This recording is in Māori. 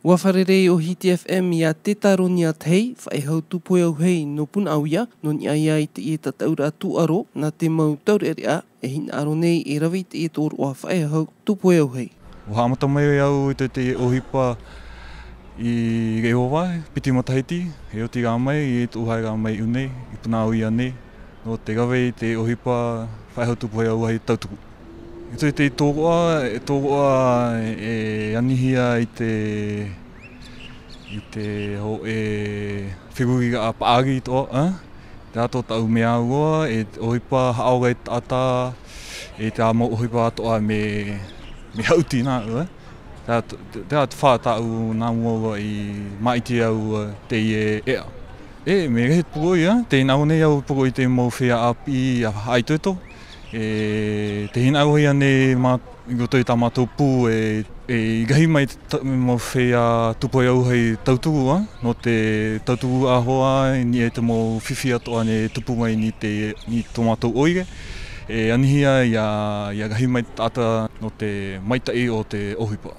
Ua wharerei o Hiti FM ia te taronia tei, whaihau tupoe au hei no puna au ia, no ni ai te i ta taura atu aro, na te mau taurea e hina aro nei e rawi te i tōru o whaihau tupoe au hei. O hamata mai au i te ohipa i Rehowa, piti matahiti, e o te rā mai, i te uhai rā mai unei, i puna au ia nei, no te rawe i te ohipa whaihau tupoe au hei tautuku. I te tōroa e anihia i te ho e whirurira a paari toa, te ato tau mea ua, e ohipa haoga i tata, e te amo ohipa atoa me hauti nā ua. Te atu whātau nā mua i maiti au te i e ea. Me rehe puroi, te ina au nei au puroi te mau whea api a haitoto. Te hina au hei ane i roto i tā mātou pū i gahi mai mau whea tupoe au hei tautuku, no te tautuku ahoa ni e te mau whiwhi atoa ne tupu mai ni tō mātou oire. Anihia ia gahi mai tāta no te maitai o te ohipa.